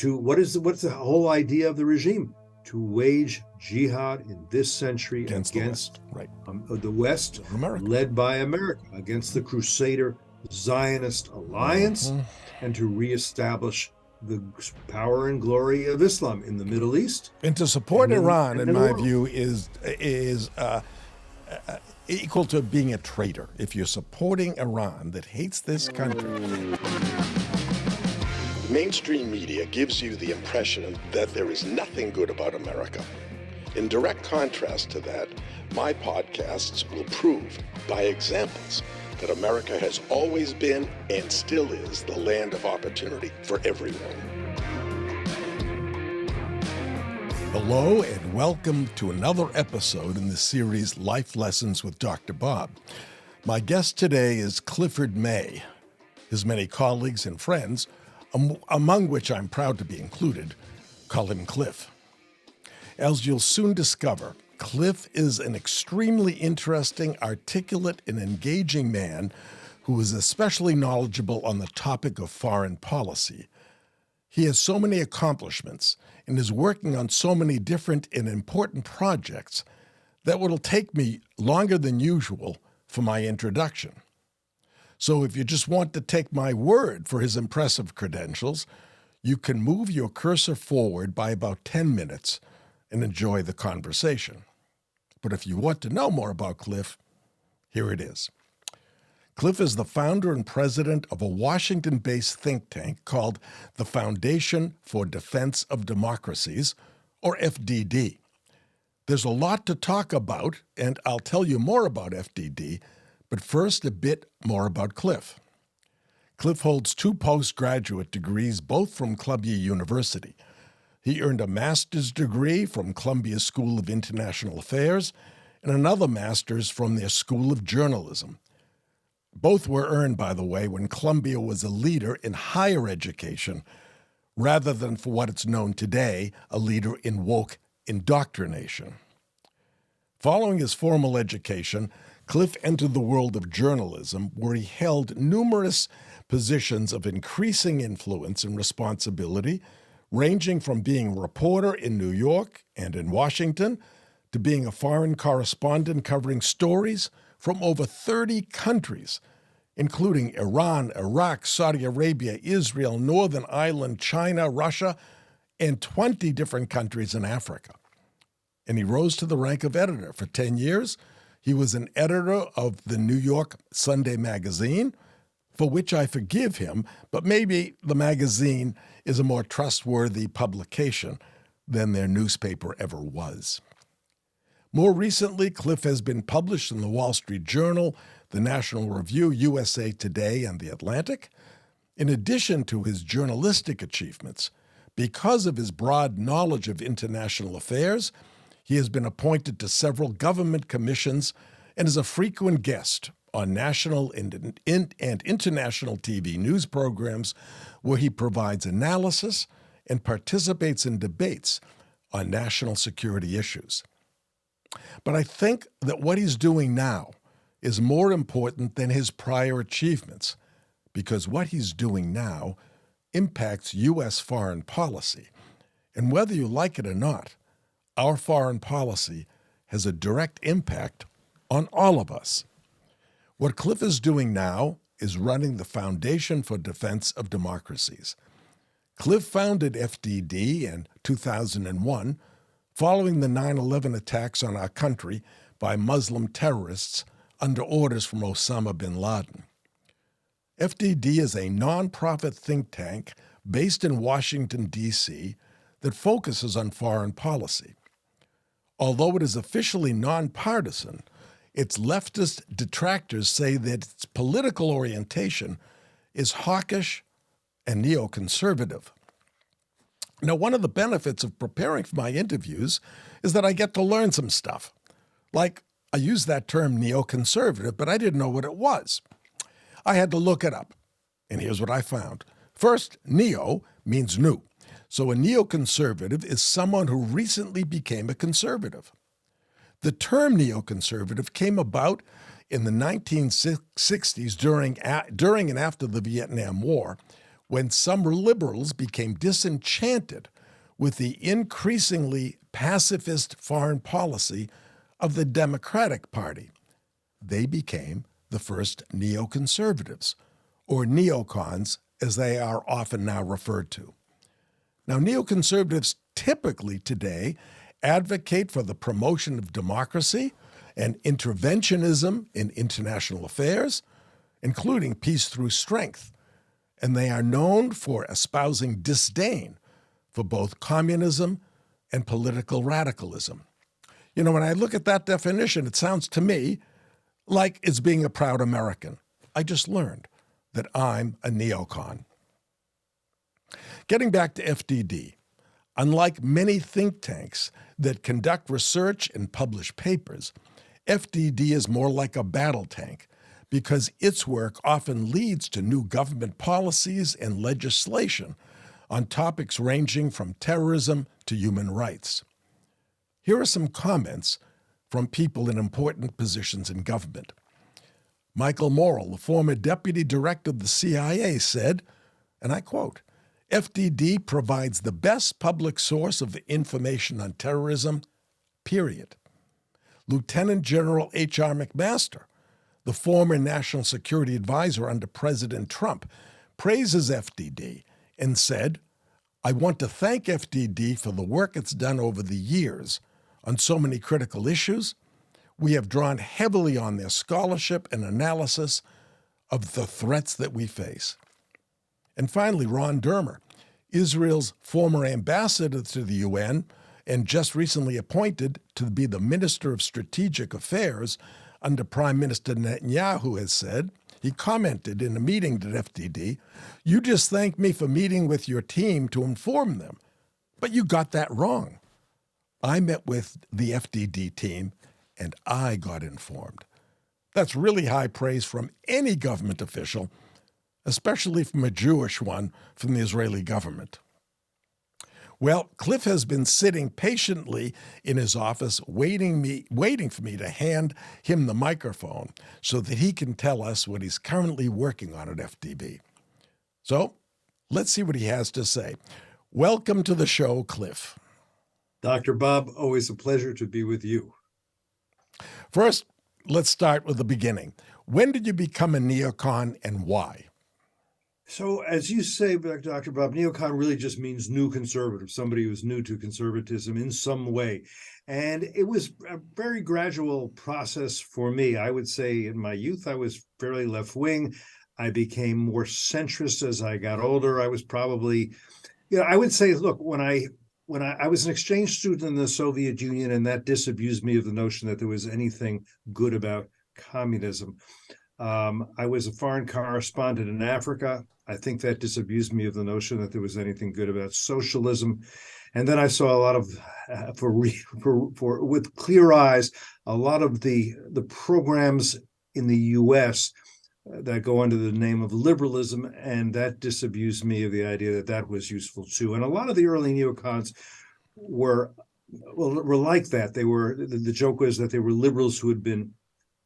what's the whole idea of the regime? To wage jihad in this century against the West, right? The West, America, led by America, against the Crusader Zionist alliance, and to reestablish the power and glory of Islam in the Middle East. And to support Iran, in my view, is equal to being a traitor. If you're supporting Iran that hates this country. Mainstream media gives you the impression that there is nothing good about America. In direct contrast to that, my podcasts will prove by examples that America has always been and still is the land of opportunity for everyone. Hello and welcome to another episode in the series Life Lessons with Dr. Bob. My guest today is Clifford May. His many colleagues and friends, among which I'm proud to be included, call him Cliff. As you'll soon discover, Cliff is an extremely interesting, articulate, and engaging man who is especially knowledgeable on the topic of foreign policy. He has so many accomplishments and is working on so many different and important projects that it'll take me longer than usual for my introduction. So if you just want to take my word for his impressive credentials, you can move your cursor forward by about 10 minutes and enjoy the conversation. But if you want to know more about Cliff, here it is. Cliff is the founder and president of a Washington-based think tank called the Foundation for Defense of Democracies, or FDD. There's a lot to talk about, and I'll tell you more about FDD, but first, a bit more about Cliff. Cliff holds 2 postgraduate degrees, both from Columbia University. He earned a master's degree from Columbia School of International Affairs and another master's from their School of Journalism. Both were earned, by the way, when Columbia was a leader in higher education, rather than for what it's known today, a leader in woke indoctrination. Following his formal education, Cliff entered the world of journalism, where he held numerous positions of increasing influence and responsibility, ranging from being a reporter in New York and in Washington to being a foreign correspondent covering stories from over 30 countries, including Iran, Iraq, Saudi Arabia, Israel, Northern Ireland, China, Russia, and 20 different countries in Africa. And he rose to the rank of editor. For 10 years, he was an editor of the New York Sunday magazine, for which I forgive him, but maybe the magazine is a more trustworthy publication than their newspaper ever was. More recently, Cliff has been published in the Wall Street Journal, the National Review, USA Today, and The Atlantic. In addition to his journalistic achievements, because of his broad knowledge of international affairs, he has been appointed to several government commissions and is a frequent guest on national and international TV news programs where he provides analysis and participates in debates on national security issues. But I think that what he's doing now is more important than his prior achievements, because what he's doing now impacts U.S. foreign policy. And whether you like it or not, our foreign policy has a direct impact on all of us. What Cliff is doing now is running the Foundation for Defense of Democracies. Cliff founded FDD in 2001 following the 9/11 attacks on our country by Muslim terrorists under orders from Osama bin Laden. FDD is a nonprofit think tank based in Washington, D.C. that focuses on foreign policy. Although it is officially nonpartisan, its leftist detractors say that its political orientation is hawkish and neoconservative. Now, one of the benefits of preparing for my interviews is that I get to learn some stuff. Like, I use that term neoconservative, but I didn't know what it was. I had to look it up, and here's what I found. First, neo means new. So a neoconservative is someone who recently became a conservative. The term neoconservative came about in the 1960s during and after the Vietnam War, when some liberals became disenchanted with the increasingly pacifist foreign policy of the Democratic Party. They became the first neoconservatives, or neocons, as they are often now referred to. Now, neoconservatives typically today advocate for the promotion of democracy and interventionism in international affairs, including peace through strength, and they are known for espousing disdain for both communism and political radicalism. You know, when I look at that definition, it sounds to me like it's being a proud American. I just learned that I'm a neocon. Getting back to FDD, unlike many think tanks that conduct research and publish papers, FDD is more like a battle tank because its work often leads to new government policies and legislation on topics ranging from terrorism to human rights. Here are some comments from people in important positions in government. Michael Morrell, the former deputy director of the CIA, said, and I quote, "FDD provides the best public source of information on terrorism, period." Lieutenant General H.R. McMaster, the former national security advisor under President Trump, praises FDD and said, "I want to thank FDD for the work it's done over the years on so many critical issues. We have drawn heavily on their scholarship and analysis of the threats that we face." And finally, Ron Dermer, Israel's former ambassador to the UN and just recently appointed to be the Minister of Strategic Affairs under Prime Minister Netanyahu, has said, he commented in a meeting at FDD, "You just thanked me for meeting with your team to inform them, but you got that wrong. I met with the FDD team and I got informed." That's really high praise from any government official, especially from a Jewish one from the Israeli government. Well, Cliff has been sitting patiently in his office waiting for me to hand him the microphone so that he can tell us what he's currently working on at FDB. So let's see what he has to say. Welcome to the show, Cliff. Dr. Bob, always a pleasure to be with you. First, let's start with the beginning. When did you become a neocon and why? So, as you say, Dr. Bob, neocon really just means new conservative, somebody who's new to conservatism in some way. And it was a very gradual process for me. I would say in my youth, I was fairly left-wing. I became more centrist as I got older. I was probably, I would say, look, when I was an exchange student in the Soviet Union, and that disabused me of the notion that there was anything good about communism. I was a foreign correspondent in Africa. I think that disabused me of the notion that there was anything good about socialism. And then I saw a lot of, with clear eyes, a lot of the programs in the U.S. that go under the name of liberalism, and that disabused me of the idea that that was useful too. And a lot of the early neocons were like that. They were, the joke was that they were liberals who had been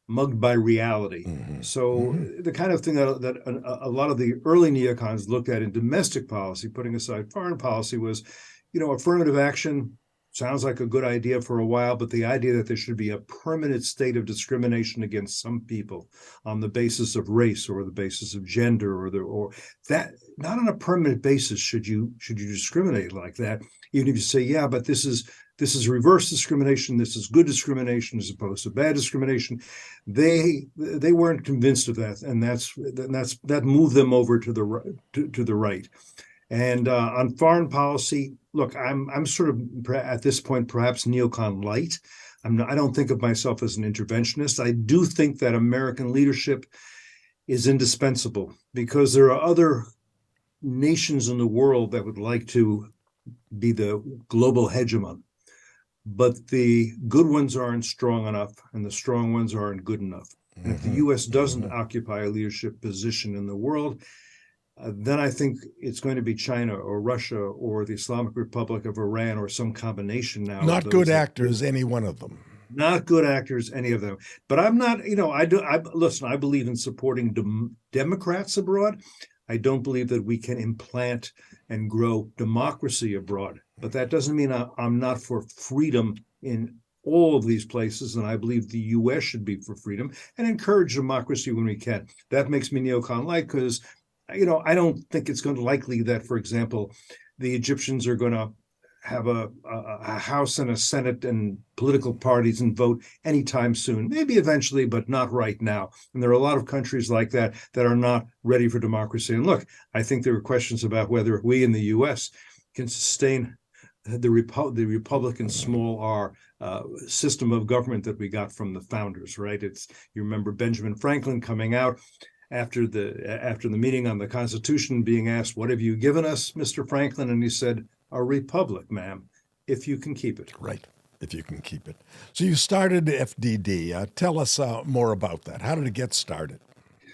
mugged by reality. Mm-hmm. So the kind of thing that a lot of the early neocons looked at in domestic policy, putting aside foreign policy, was, affirmative action sounds like a good idea for a while, but the idea that there should be a permanent state of discrimination against some people on the basis of race or the basis of gender or that, not on a permanent basis should you discriminate like that, even if you say, yeah, but this is reverse discrimination. This is good discrimination as opposed to bad discrimination. They weren't convinced of that, and that moved them over to the right. And on foreign policy, look, I'm sort of at this point perhaps neocon light. I don't think of myself as an interventionist. I do think that American leadership is indispensable because there are other nations in the world that would like to be the global hegemon. But the good ones aren't strong enough, and the strong ones aren't good enough. And if the U.S. doesn't occupy a leadership position in the world, then I think it's going to be China or Russia or the Islamic Republic of Iran or some combination now. Not good actors, any one of them. Not good actors, any of them. But I'm not, listen, I believe in supporting Democrats abroad. I don't believe that we can implant and grow democracy abroad. But that doesn't mean I'm not for freedom in all of these places, and I believe the U.S. should be for freedom and encourage democracy when we can. That makes me neocon-like because, I don't think it's going to likely that, for example, the Egyptians are going to have a House and a Senate and political parties and vote anytime soon. Maybe eventually, but not right now. And there are a lot of countries like that that are not ready for democracy. And look, I think there are questions about whether we in the U.S. can sustain the Republican small r system of government that we got from the founders, right? You remember Benjamin Franklin coming out after the meeting on the Constitution, being asked, "What have you given us, Mr. Franklin?" And he said, "A republic, ma'am, if you can keep it." Right, if you can keep it. So you started FDD. Tell us more about that. How did it get started?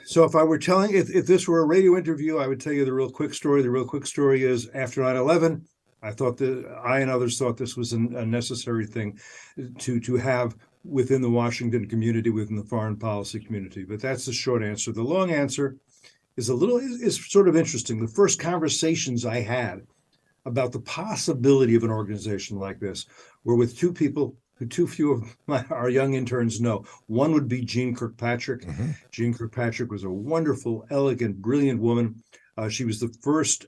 So if this were a radio interview, I would tell you the real quick story. The real quick story is after 9/11, I and others thought this was a necessary thing to have within the Washington community, within the foreign policy community. But that's the short answer. The long answer is sort of interesting. The first conversations I had about the possibility of an organization like this were with two people who too few of our young interns know. One would be Jeane Kirkpatrick. Mm-hmm. Jeane Kirkpatrick was a wonderful, elegant, brilliant woman. She was the first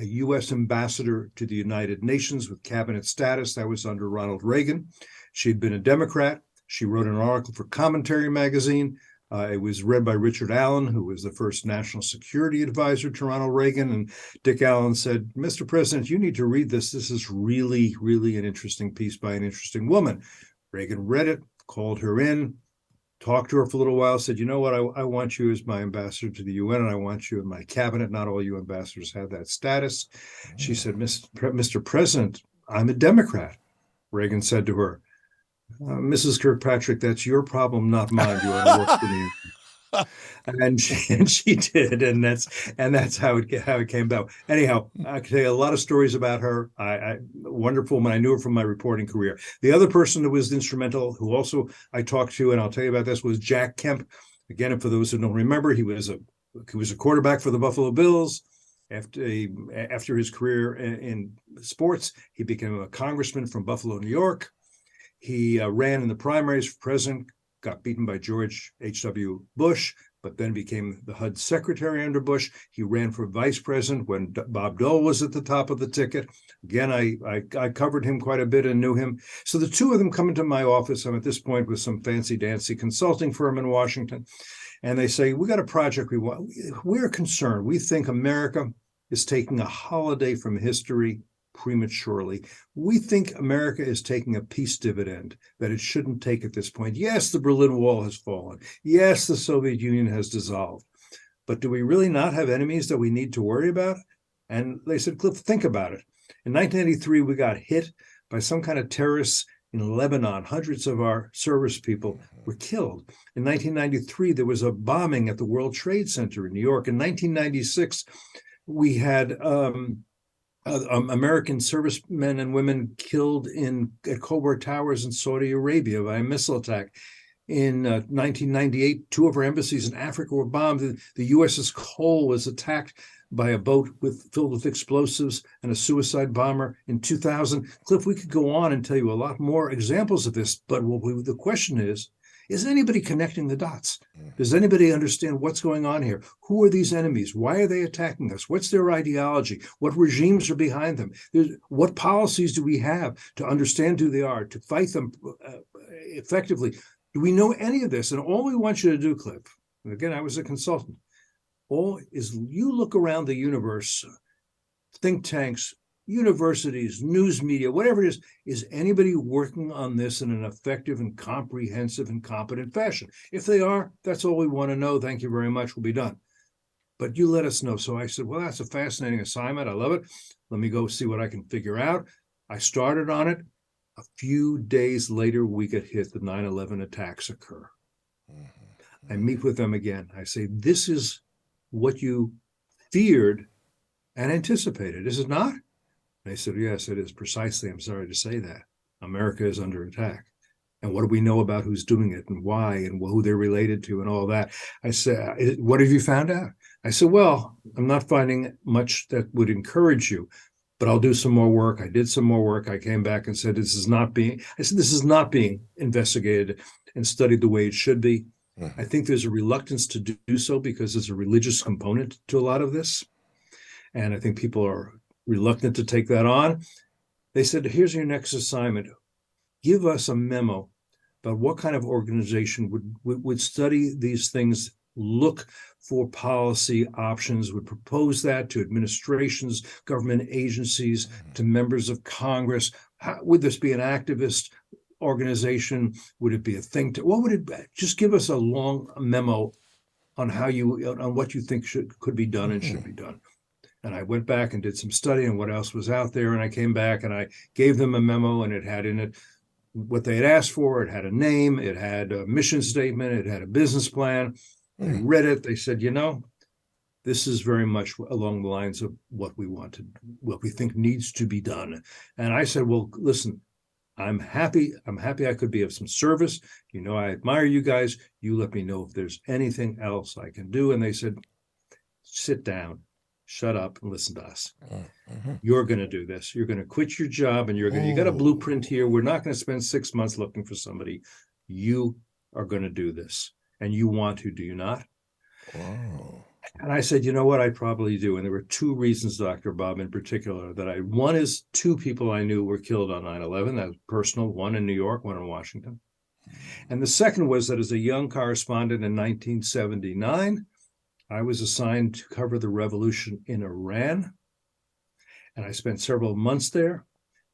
U.S. ambassador to the United Nations with cabinet status. That was under Ronald Reagan. She'd been a Democrat. She wrote an article for Commentary magazine. It was read by Richard Allen, who was the first national security advisor to Ronald Reagan. And Dick Allen said, "Mr. President, you need to read this. This is really, really an interesting piece by an interesting woman." Reagan read it, called her in, talked to her for a little while, said, "You know what, I want you as my ambassador to the UN, and I want you in my cabinet. Not all you ambassadors have that status." She said, Mr. President, I'm a Democrat." Reagan said to her, "Mrs. Kirkpatrick, that's your problem, not mine. You want to work for me." And she did, and that's how it came about. Anyhow, I can tell you a lot of stories about her. Wonderful woman. I knew her from my reporting career. The other person who was instrumental, who also I talked to, and I'll tell you about this, was Jack Kemp. Again, for those who don't remember, he was a quarterback for the Buffalo Bills. After his career in sports, he became a congressman from Buffalo, New York. He ran in the primaries for president, got beaten by George H.W. Bush, but then became the HUD secretary under Bush. He ran for vice president when Bob Dole was at the top of the ticket. Again, I covered him quite a bit and knew him. So the two of them come into my office. I'm at this point with some fancy-dancy consulting firm in Washington. And they say, "We got a project we want. We're concerned. We think America is taking a holiday from history prematurely. We think America is taking a peace dividend that it shouldn't take at this point. Yes, the Berlin Wall has fallen. Yes, the Soviet Union has dissolved. But do we really not have enemies that we need to worry about?" And they said, "Cliff, think about it. In 1983, we got hit by some kind of terrorists in Lebanon. Hundreds of our service people were killed. In 1993, there was a bombing at the World Trade Center in New York. In 1996, we had American servicemen and women killed at Khobar Towers in Saudi Arabia by a missile attack. In 1998, two of our embassies in Africa were bombed. The USS Cole was attacked by a boat filled with explosives and a suicide bomber in 2000. Cliff, we could go on and tell you a lot more examples of this, but the question is anybody connecting the dots? Does anybody understand what's going on here? Who are these enemies? Why are they attacking us? What's their ideology? What regimes are behind them? What policies do we have to understand who they are, to fight them effectively? Do we know any of this? And all we want you to do, Cliff, and again, I was a consultant, is you look around the universe, think tanks, universities, news media, whatever it is anybody working on this in an effective and comprehensive and competent fashion? If they are, that's all we want to know. Thank you very much. We'll be done. But you let us know. So I said, well, that's a fascinating assignment. I love it. Let me go see what I can figure out. I started on it. A few days later, we get hit. The 9/11 attacks occur. I meet with them again. I say, this is what you feared and anticipated, is it not? They said, yes, it is precisely. I'm sorry to say that. America is under attack. And what do we know about who's doing it and why and who they're related to and all that? I said, what have you found out? I said, well, I'm not finding much that would encourage you, but I'll do some more work. I did some more work. I came back and said, this is not being investigated and studied the way it should be. Mm-hmm. I think there's a reluctance to do so because there's a religious component to a lot of this. And I think people are reluctant to take that on. They said, here's your next assignment. Give us a memo about what kind of organization would study these things, look for policy options, would propose that to administrations, government agencies, to members of Congress. Would this be an activist organization? Would it be a think tank? What would it be? Just give us a long memo on what you think could be done and should be done. And I went back and did some study on what else was out there. And I came back and I gave them a memo, and it had in it what they had asked for. It had a name, it had a mission statement, it had a business plan. They read it. They said, this is very much along the lines of what we think needs to be done. And I said, well, listen, I'm happy I could be of some service. I admire you guys. You let me know if there's anything else I can do. And they said, sit down, shut up, and listen to us. Mm-hmm. You're going to do this. You're going to quit your job, and you got a blueprint here. We're not going to spend 6 months looking for somebody. You are going to do this, and you want to, do you not? Oh. And I said, you know what, I probably do. And there were two reasons, Dr. Bob, in particular, one is two people I knew were killed on 9/11. That was personal, one in New York, one in Washington. And the second was that as a young correspondent in 1979, I was assigned to cover the revolution in Iran. And I spent several months there.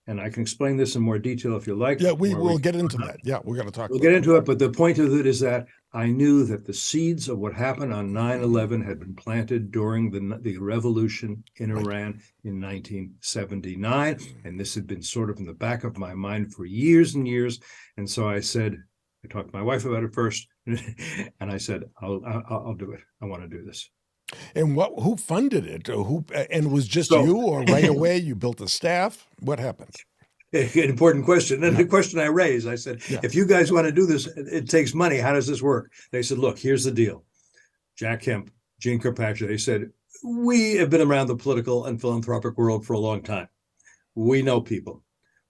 And I can explain this in more detail if you like. Yeah, we'll get into that. Yeah, we're going to talk. We'll get into it. But the point of it is that I knew that the seeds of what happened on 9/11 had been planted during the revolution in Iran in 1979. And this had been sort of in the back of my mind for years and years. And so I said, I talked to my wife about it first. And I said, I'll do it. I want to do this. And who funded it? And it was just you, or right away you built a staff? What happened? An important question. And the question I raised, I said, if you guys want to do this, it takes money. How does this work? They said, look, here's the deal. Jack Kemp, Gene Kirkpatrick, they said, we have been around the political and philanthropic world for a long time. We know people.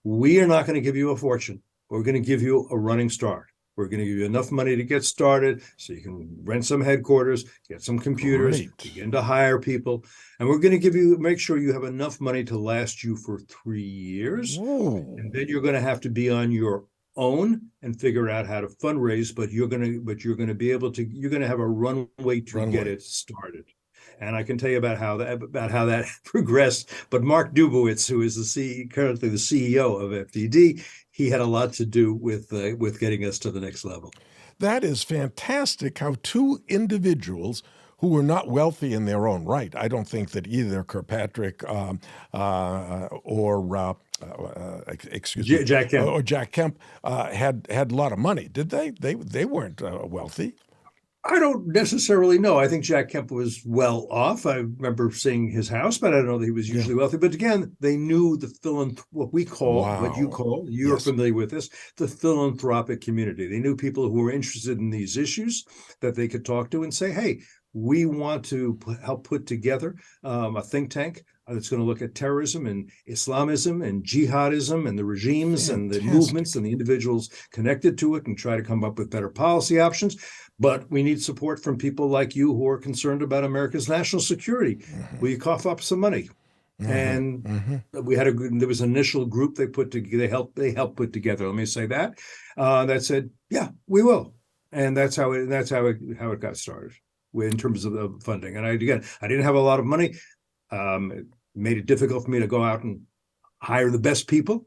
We are not going to give you a fortune. We're going to give you a running start. We're going to give you enough money to get started so you can rent some headquarters, get some computers, begin to hire people. And we're going to make sure you have enough money to last you for 3 years. Ooh. And then you're going to have to be on your own and figure out how to fundraise, but you're going to have a runway to get it started. And I can tell you about how that progressed. But Mark Dubowitz, who is currently the CEO of FDD, he had a lot to do with getting us to the next level. That is fantastic. How two individuals who were not wealthy in their own right. I don't think that either Kirkpatrick or Jack Kemp or Jack Kemp had a lot of money. Did they? They weren't wealthy. I don't necessarily know. I think Jack Kemp was well off. I remember seeing his house, but I don't know that he was usually wealthy. But again, they knew what you're familiar with this, the philanthropic community. They knew people who were interested in these issues that they could talk to and say, hey, we want to help put together a think tank that's going to look at terrorism and Islamism and jihadism and the regimes and the movements and the individuals connected to it and try to come up with better policy options. But we need support from people like you who are concerned about America's national security. Mm-hmm. Will you cough up some money? Mm-hmm. And there was an initial group they helped put together. Let me say that said, yeah, we will. And that's how it got started in terms of the funding. And I didn't have a lot of money. It made it difficult for me to go out and hire the best people,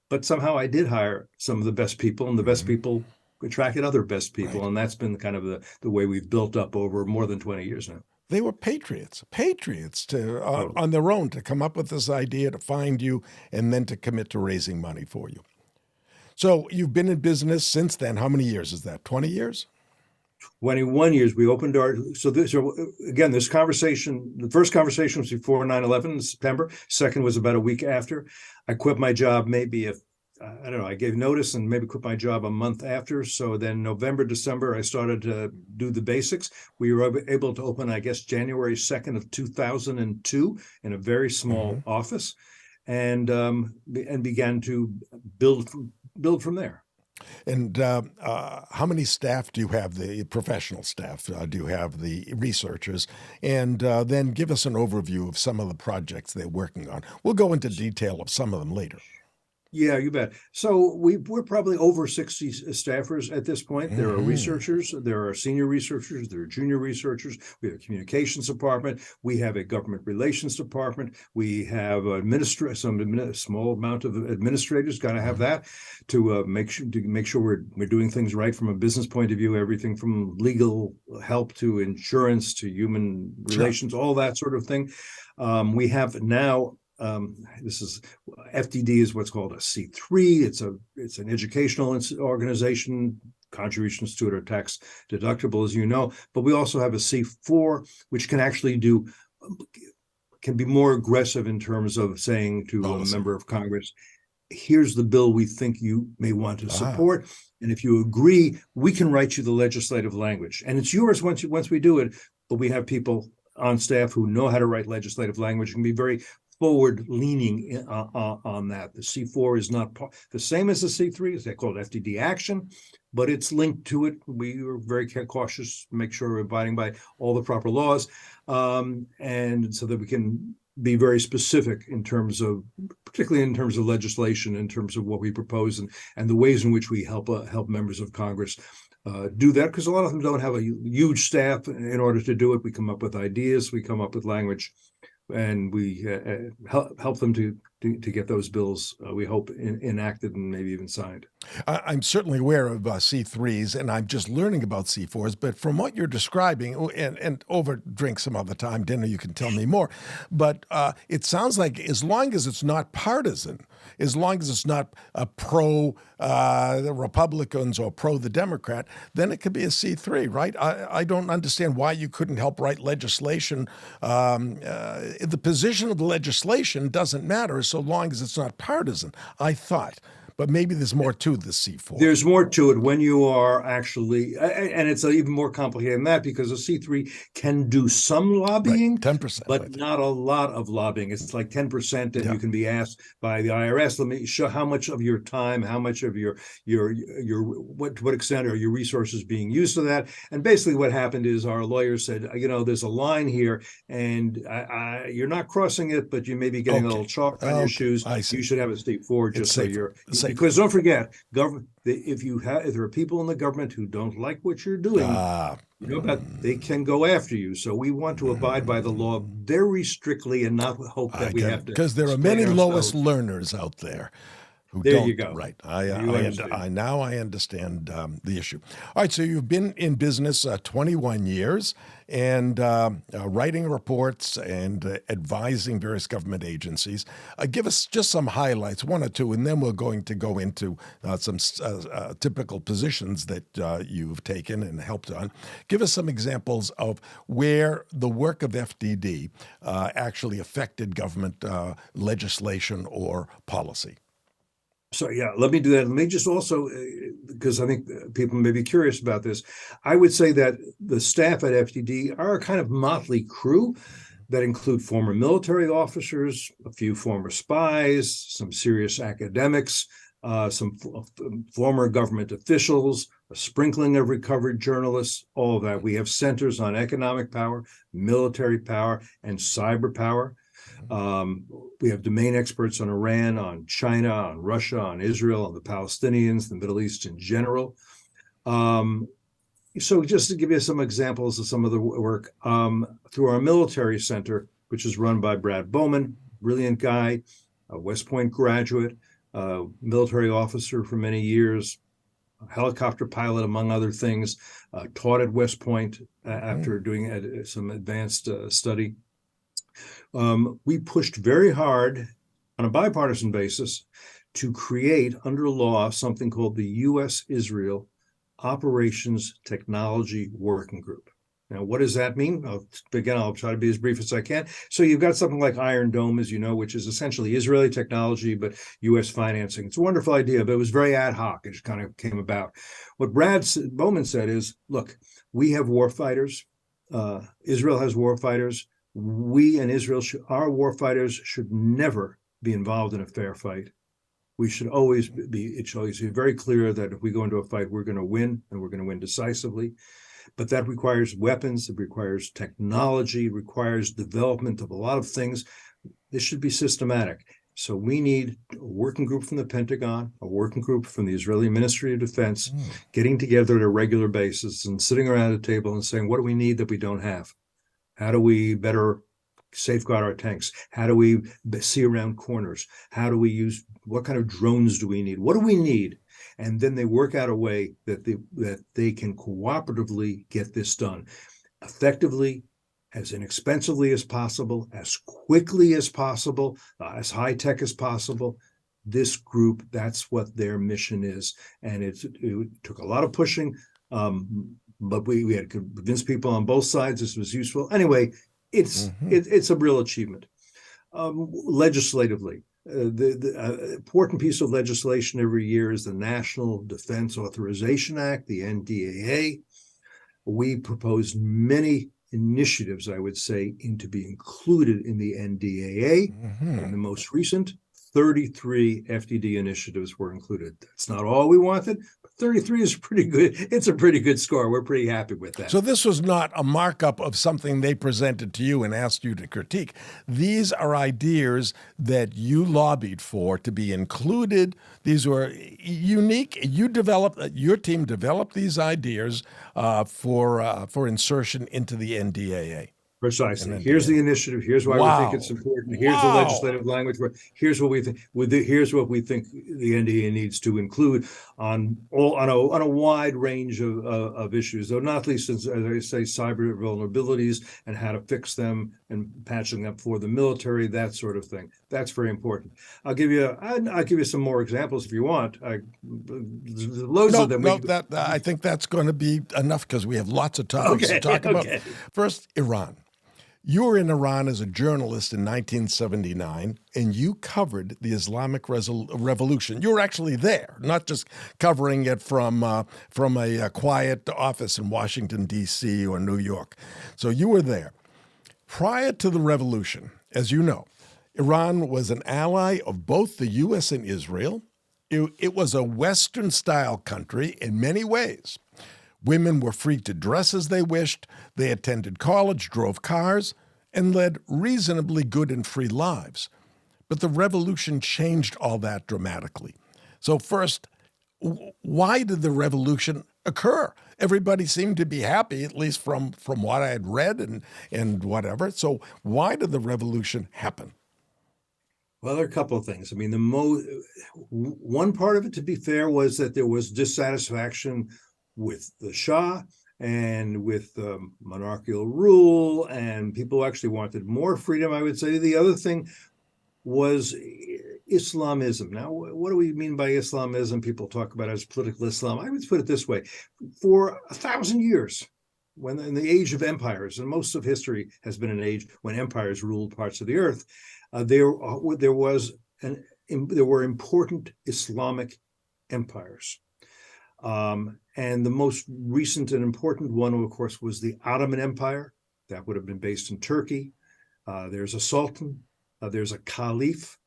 but somehow I did hire some of the best people, and the best people attracted other best people. And that's been kind of the way we've built up over more than 20 years now. They were patriots to on their own to come up with this idea, to find you, and then to commit to raising money for you. So you've been in business since then. How many years is that? 20 years? 21 years. We opened this conversation, the first conversation was before 9/11 in September. Second was about a week after. I quit my job maybe I don't know, I gave notice and maybe quit my job a month after. So then November, December, I started to do the basics. We were able to open, I guess, January 2nd of 2002 in a very small office, and began to build from there. And how many staff do you have, the professional staff? Do you have the researchers? And then give us an overview of some of the projects they're working on. We'll go into detail of some of them later. Yeah, you bet. So we're probably over 60 staffers at this point. There are researchers, there are senior researchers, there are junior researchers. We have a communications department. We have a government relations department. We have small amount of administrators. Got to have that to make sure we're doing things right from a business point of view. Everything from legal help to insurance to human relations, all that sort of thing. We have now. This is FDD is what's called a C3. It's an educational organization. Contributions to it are tax deductible, as you know. But we also have a C4, which can be more aggressive in terms of saying to a member of Congress, here's the bill we think you may want to support. And if you agree, we can write you the legislative language. And it's yours once we do it. But we have people on staff who know how to write legislative language and be very forward-leaning on that. The C4 is not the same as the C3. They're called FDD Action, but it's linked to it. We are very cautious to make sure we're abiding by all the proper laws, and so that we can be very specific in terms of, particularly in terms of legislation, in terms of what we propose and the ways in which we help members of Congress do that, because a lot of them don't have a huge staff in order to do it. We come up with ideas, we come up with language, and we help them to get those bills, we hope, enacted and maybe even signed. I'm certainly aware of C3s, and I'm just learning about C4s, but from what you're describing, and over drink some other time, dinner, you can tell me more, but it sounds like as long as it's not partisan, as long as it's not pro the Republicans or pro the Democrat, then it could be a C3, right? I don't understand why you couldn't help write legislation. The position of the legislation doesn't matter so long as it's not partisan, I thought. But maybe there's more to the C4. There's more to it when you are actually, and it's even more complicated than that, because a C3 can do some lobbying, 10%, but not a lot of lobbying. It's like 10%, and you can be asked by the IRS, let me show how much of your time, how much of your to what extent are your resources being used for that. And basically what happened is our lawyers said, there's a line here, and you're not crossing it, but you may be getting a little chalk on your shoes. You should have a C4 just so you're. Because don't forget, if there are people in the government who don't like what you're doing, they can go after you. So we want to abide by the law very strictly and not hope that we have to. Because there are many lowest learners out there. There you go. Right. I understand the issue. All right. So you've been in business 21 years and writing reports and advising various government agencies. Give us just some highlights, one or two, and then we're going to go into some typical positions that you've taken and helped on. Give us some examples of where the work of FDD actually affected government legislation or policy. So, let me do that. Let me just also, because I think people may be curious about this, I would say that the staff at FDD are a kind of motley crew that include former military officers, a few former spies, some serious academics, some former government officials, a sprinkling of recovered journalists, all of that. We have centers on economic power, military power, and cyber power. We have domain experts on Iran, on China, on Russia, on Israel, on the Palestinians, the Middle East in general. So just to give you some examples of some of the work, through our military center, which is run by Brad Bowman, brilliant guy, a West Point graduate, military officer for many years, a helicopter pilot, among other things, taught at West Point after doing some advanced study. We pushed very hard on a bipartisan basis to create under law something called the U.S.-Israel Operations Technology Working Group. Now, what does that mean? I'll try to be as brief as I can. So you've got something like Iron Dome, as you know, which is essentially Israeli technology, but U.S. financing. It's a wonderful idea, but it was very ad hoc. It just kind of came about. What Brad Bowman said is, look, we have war fighters. Israel has war fighters. We and Israel, our war fighters should never be involved in a fair fight. We should always it should always be very clear that if we go into a fight, we're going to win, and we're going to win decisively. But that requires weapons, it requires technology, it requires development of a lot of things. This should be systematic. So we need a working group from the Pentagon, a working group from the Israeli Ministry of Defense, getting together at a regular basis and sitting around a table and saying, what do we need that we don't have? How do we better safeguard our tanks? How do we see around corners? How do we use, what kind of drones do we need? What do we need? And then they work out a way that they can cooperatively get this done effectively, as inexpensively as possible, as quickly as possible, as high tech as possible. This group, that's what their mission is. And it took a lot of pushing, but we had to convince people on both sides this was useful. Anyway, it's a real achievement. Legislatively, the important piece of legislation every year is the National Defense Authorization Act, the NDAA. We proposed many initiatives, I would say, to be included in the NDAA. And the most recent, 33 FDD initiatives were included. That's not all we wanted, but 33 is pretty good. It's a pretty good score. We're pretty happy with that. So this was not a markup of something they presented to you and asked you to critique. These are ideas that you lobbied for to be included. These were unique. Your team developed these ideas for insertion into the NDAA. Precisely. Here's the initiative. Here's why we think it's important. Here's the legislative language. Here's what we think. Here's what we think the NDA needs to include on a wide range of issues, though not least, as I say, cyber vulnerabilities and how to fix them and patching up for the military, that sort of thing. That's very important. I'll give you some more examples if you want. Loads of them. I think that's going to be enough because we have lots of topics to talk about. First, Iran. You were in Iran as a journalist in 1979, and you covered the Islamic Revolution. You were actually there, not just covering it from a quiet office in Washington, D.C. or New York. So you were there. Prior to the revolution, as you know, Iran was an ally of both the U.S. and Israel. It was a Western-style country in many ways. Women were free to dress as they wished. They attended college, drove cars, and led reasonably good and free lives. But the revolution changed all that dramatically. So first, why did the revolution occur? Everybody seemed to be happy, at least from what I had read and whatever. So why did the revolution happen? Well, there are a couple of things. I mean, one part of it, to be fair, was that there was dissatisfaction with the Shah and with monarchical rule, and people actually wanted more freedom, I would say. The other thing was Islamism. Now, what do we mean by Islamism? People talk about it as political Islam. I would put it this way. For 1,000 years, when in the age of empires, and most of history has been an age when empires ruled parts of the earth, there were important Islamic empires. And the most recent and important one, of course, was the Ottoman Empire. That would have been based in Turkey. There's a sultan. There's a caliph.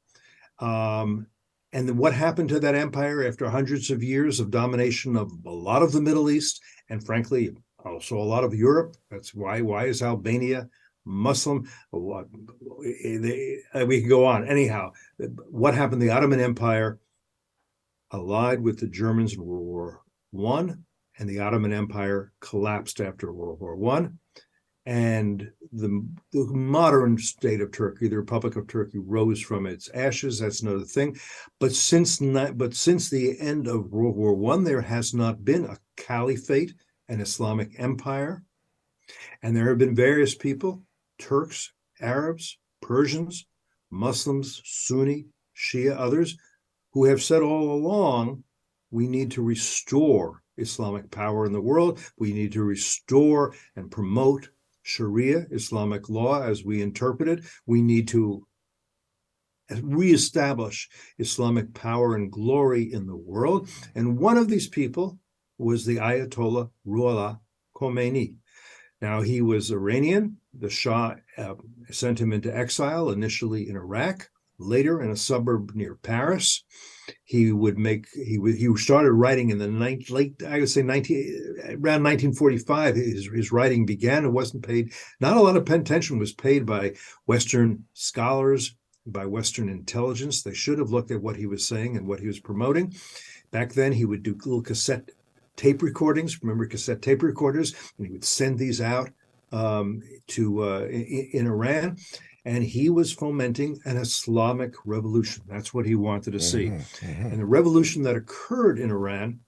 And then what happened to that empire after hundreds of years of domination of a lot of the Middle East and, frankly, also a lot of Europe? That's why is Albania Muslim? We can go on. Anyhow, what happened? The Ottoman Empire allied with the Germans in World War I, and the Ottoman Empire collapsed after World War I. And the modern state of Turkey, the Republic of Turkey, rose from its ashes. That's another thing. But since the end of World War I, there has not been a caliphate, an Islamic empire. And there have been various people, Turks, Arabs, Persians, Muslims, Sunni, Shia, others, who have said all along, we need to restore Islamic power in the world. We need to restore and promote Sharia, Islamic law, as we interpret it. We need to reestablish Islamic power and glory in the world. And one of these people was the Ayatollah Ruhollah Khomeini. Now, he was Iranian. The Shah sent him into exile, initially in Iraq, later in a suburb near Paris. He started writing in the around 1945. His writing began. It wasn't paid. Not a lot of attention was paid by Western scholars, by Western intelligence. They should have looked at what he was saying and what he was promoting. Back then, he would do little cassette tape recordings. Remember cassette tape recorders? And he would send these out in Iran. And he was fomenting an Islamic revolution. That's what he wanted to see. And the revolution that occurred in Iran,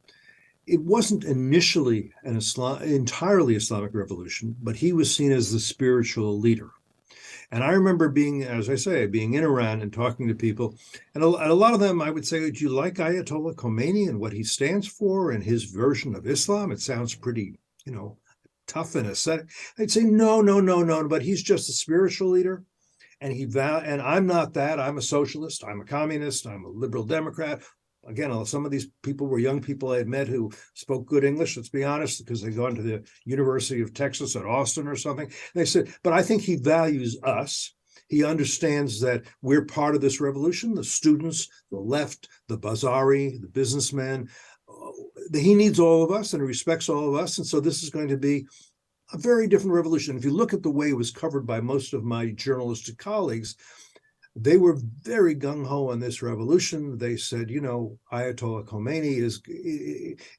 it wasn't initially an entirely Islamic revolution, but he was seen as the spiritual leader. And I remember being, as I say, being in Iran and talking to people, and a lot of them, I would say, do you like Ayatollah Khomeini and what he stands for and his version of Islam? It sounds pretty, tough and ascetic. They'd say, no, but he's just a spiritual leader. And I'm not that. I'm a socialist. I'm a communist. I'm a liberal Democrat. Again, some of these people were young people I had met who spoke good English, let's be honest, because they'd gone to the University of Texas at Austin or something. They said, but I think he values us. He understands that we're part of this revolution, the students, the left, the Bazari, the businessmen. He needs all of us and he respects all of us. And so this is going to be a very different revolution. If you look at the way it was covered by most of my journalistic colleagues, they were very gung-ho on this revolution. They said, Ayatollah Khomeini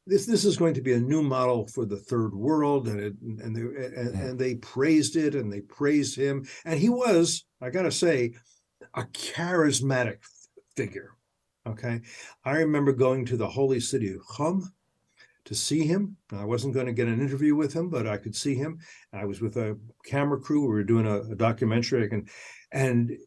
this is going to be a new model for the third world, and they praised it and they praised him. And he was, I got to say, a charismatic figure. Okay, I remember going to the holy city of Qom to see him. I wasn't going to get an interview with him, but I could see him. I was with a camera crew. We were doing a documentary, and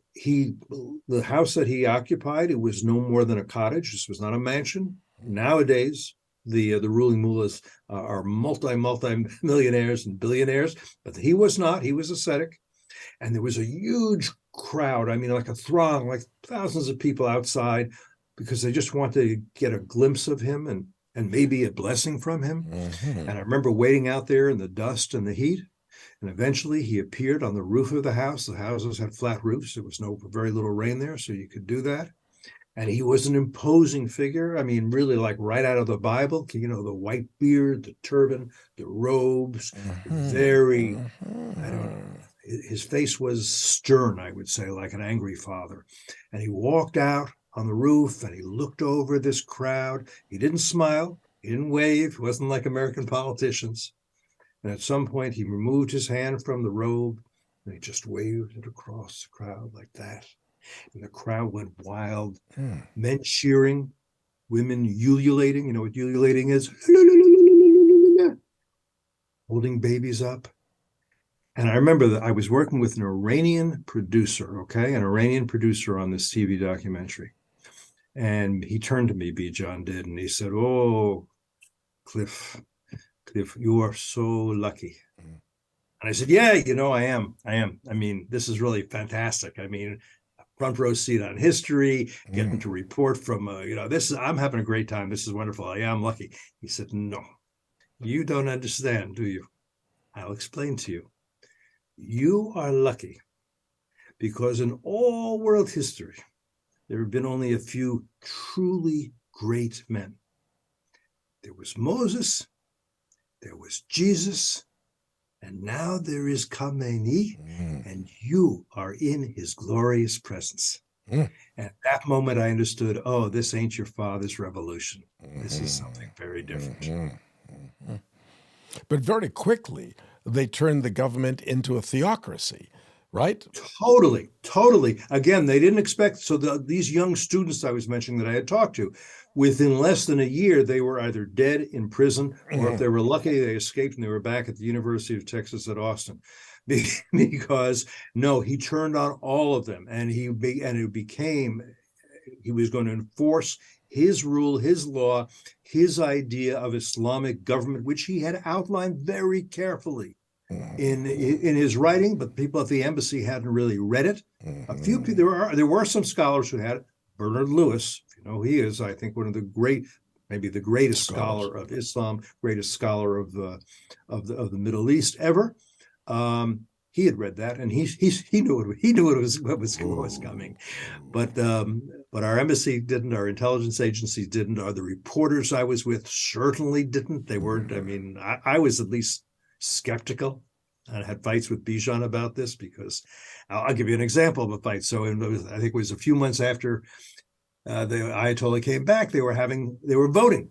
the house that he occupied, it was no more than a cottage. This was not a mansion. Nowadays, the ruling mullahs are multi-millionaires and billionaires, but he was not. He was ascetic. And there was a huge crowd. I mean, like a throng, like thousands of people outside, because they just wanted to get a glimpse of him and maybe a blessing from him. And I remember waiting out there in the dust and the heat. And eventually he appeared on the roof of the house. The houses had flat roofs. There was very little rain there, so you could do that. And he was an imposing figure. I mean, really like right out of the Bible, the white beard, the turban, the robes, very, his face was stern, I would say, like an angry father. And he walked out on the roof and he looked over this crowd. He didn't smile. He didn't wave. He wasn't like American politicians. And at some point, he removed his hand from the robe and he just waved it across the crowd like that. And the crowd went wild. Men cheering, women ululating. You know what ululating is? Holding babies up. And I remember that I was working with an Iranian producer, an Iranian producer on this TV documentary. And he turned to me, John did, and he said, "Oh, Cliff, you are so lucky." And I said, "Yeah, I am. I mean, this is really fantastic. I mean, front row seat on history, getting to report from, I'm having a great time. This is wonderful. Yeah, I'm lucky." He said, "No, you don't understand, do you? I'll explain to you. You are lucky because in all world history, there have been only a few truly great men. There was Moses, there was Jesus, and now there is Khomeini, and you are in his glorious presence." And at that moment, I understood, this ain't your father's revolution. This is something very different. But very quickly, they turned the government into a theocracy, right? Totally. Again, they didn't expect, so these young students I was mentioning that I had talked to, within less than a year, they were either dead in prison, or if they were lucky, they escaped and they were back at the University of Texas at Austin. Because, no, he turned on all of them, and he was going to enforce his rule, his law, his idea of Islamic government, which he had outlined very carefully in his writing, but people at the embassy hadn't really read it. A few people, there were some scholars who had it. Bernard Lewis, if you know who he is, I think one of the great, maybe the greatest scholar of Islam, greatest scholar of the Middle East ever. He had read that, and he knew what was coming, but our embassy didn't, our intelligence agencies didn't, or the reporters I was with certainly didn't. They weren't. I mean, I was at least skeptical. I had fights with Bijan about this because I'll give you an example of a fight. So I think it was a few months after the Ayatollah came back, they were voting.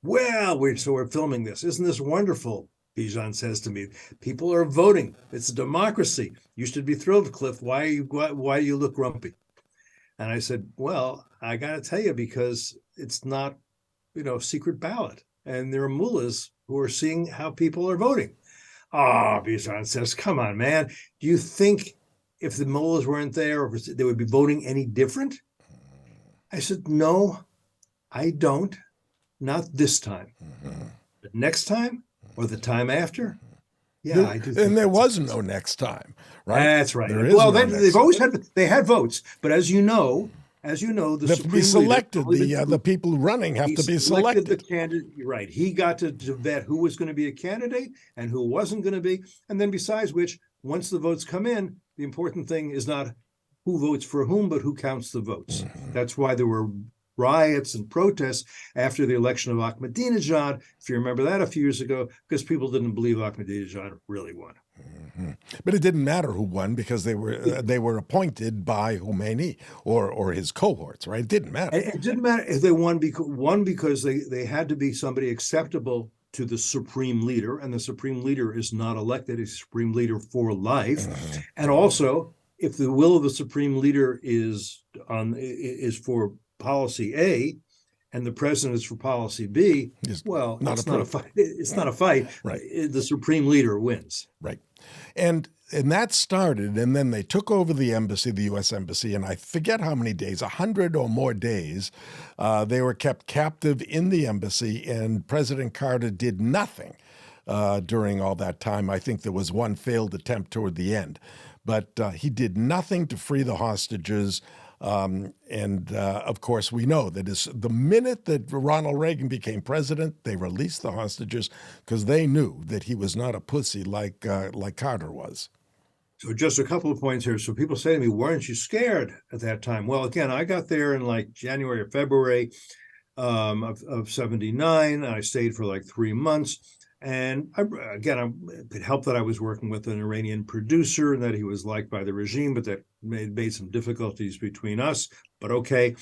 Well, we're filming this. Isn't this wonderful? Bijan says to me, people are voting. It's a democracy. You should be thrilled, Cliff. Why do you look grumpy? And I said, well, I got to tell you, because it's not, secret ballot. And there are mullahs who are seeing how people are voting. Oh, Bijan says, come on, man. Do you think if the mullahs weren't there, they would be voting any different? I said, no, I don't. Not this time. But next time or the time after? Yeah, I do. And there was no next time, right? That's right. Well, they've always had votes, but as you know, the they have to be selected. The people running have to be selected. The candidate, right? He got to vet who was going to be a candidate and who wasn't going to be, and then besides which, once the votes come in, the important thing is not who votes for whom, but who counts the votes. That's why there were riots and protests after the election of Ahmadinejad, if you remember that a few years ago, because people didn't believe Ahmadinejad really won. But it didn't matter who won because they were appointed by Khomeini or his cohorts, right? It didn't matter. It didn't matter if they won because they had to be somebody acceptable to the supreme leader, and the supreme leader is not elected; he's supreme leader for life. And also, if the will of the supreme leader is for policy A, and the president is for policy B, well, it's not a fight. It's not a fight. Right. The supreme leader wins. Right. And that started, and then they took over the embassy, the U.S. embassy, and I forget how many days, 100 or more days, they were kept captive in the embassy, and President Carter did nothing during all that time. I think there was one failed attempt toward the end, but he did nothing to free the hostages. Of course, we know that the minute that Ronald Reagan became president, they released the hostages because they knew that he was not a pussy like Carter was. So just a couple of points here. So people say to me, weren't you scared at that time? Well, again, I got there in like January or February of 79. I stayed for like 3 months. And it helped that I was working with an Iranian producer and that he was liked by the regime, but that made some difficulties between us. But okay.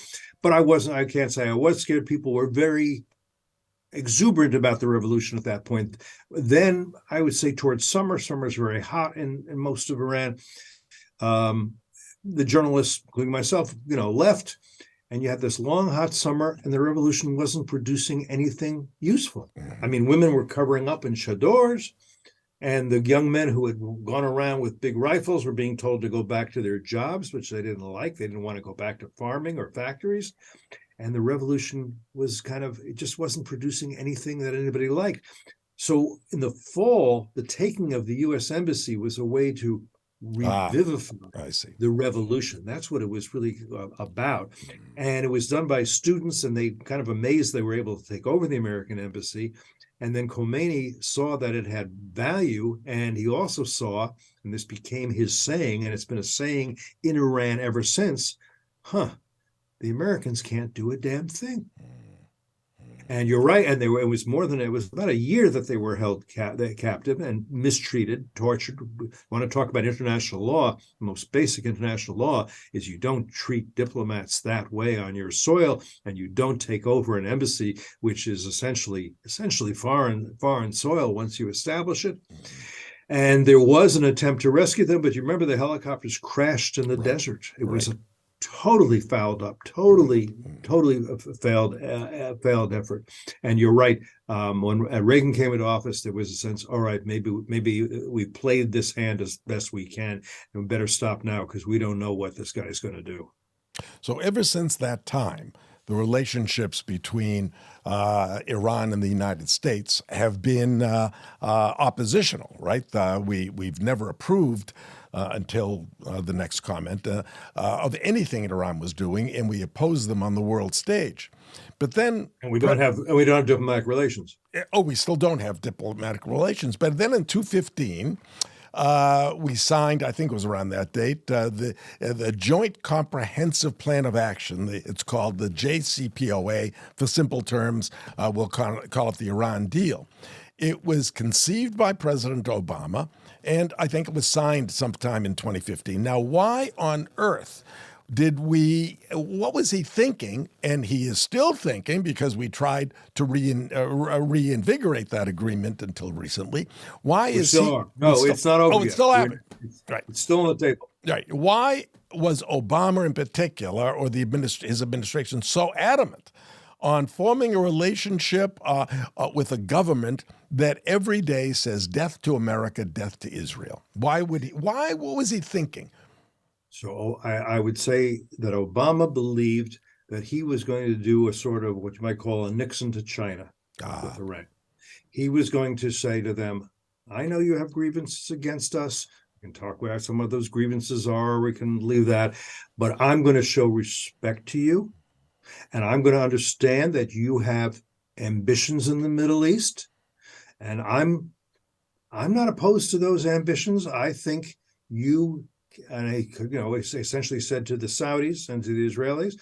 But I can't say I was scared. People were very exuberant about the revolution at that point. Then I would say towards summer's very hot in most of Iran. The journalists, including myself, left. And you had this long, hot summer, and the revolution wasn't producing anything useful. I mean, women were covering up in chadors, and the young men who had gone around with big rifles were being told to go back to their jobs, which they didn't like. They didn't want to go back to farming or factories. And the revolution was it just wasn't producing anything that anybody liked. So in the fall, the taking of the U.S. embassy was a way to revivify the revolution. That's what it was really about. And it was done by students, and they kind of amazed they were able to take over the American embassy. And then Khomeini saw that it had value, and he also saw, and this became his saying, and it's been a saying in Iran ever since, the Americans can't do a damn thing. And you're right. And it was about a year that they were held captive and mistreated, tortured. Want to talk about international law? The most basic international law is you don't treat diplomats that way on your soil, and you don't take over an embassy, which is essentially foreign soil once you establish it. And there was an attempt to rescue them, but you remember the helicopters crashed in the desert. It was a totally fouled up, totally failed effort. And you're right. When Reagan came into office, there was a sense, all right, maybe we played this hand as best we can, and we better stop now because we don't know what this guy is going to do. So ever since that time, the relationships between Iran and the United States have been oppositional, right? We've never approved until the next comment of anything that Iran was doing, and we opposed them on the world stage. But then, and we don't have diplomatic relations. We still don't have diplomatic relations. But then in 2015. We signed, I think it was around that date, the Joint Comprehensive Plan of Action. It's called the JCPOA. For simple terms, we'll call it the Iran deal. It was conceived by President Obama, and I think it was signed sometime in 2015. Now, why on earth what was he thinking? And he is still thinking, because we tried to reinvigorate that agreement until recently. Why is he? It's not over yet. It's still happening. Right. It's still on the table. Right. Why was Obama in particular, or his administration, so adamant on forming a relationship with a government that every day says death to America, death to Israel? What was he thinking? So I would say that Obama believed that he was going to do a sort of what you might call a Nixon to China with Iran. He was going to say to them, I know you have grievances against us. We can talk where some of those grievances are. We can leave that. But I'm going to show respect to you. And I'm going to understand that you have ambitions in the Middle East. And I'm not opposed to those ambitions. I think you... And he, essentially said to the Saudis and to the Israelis,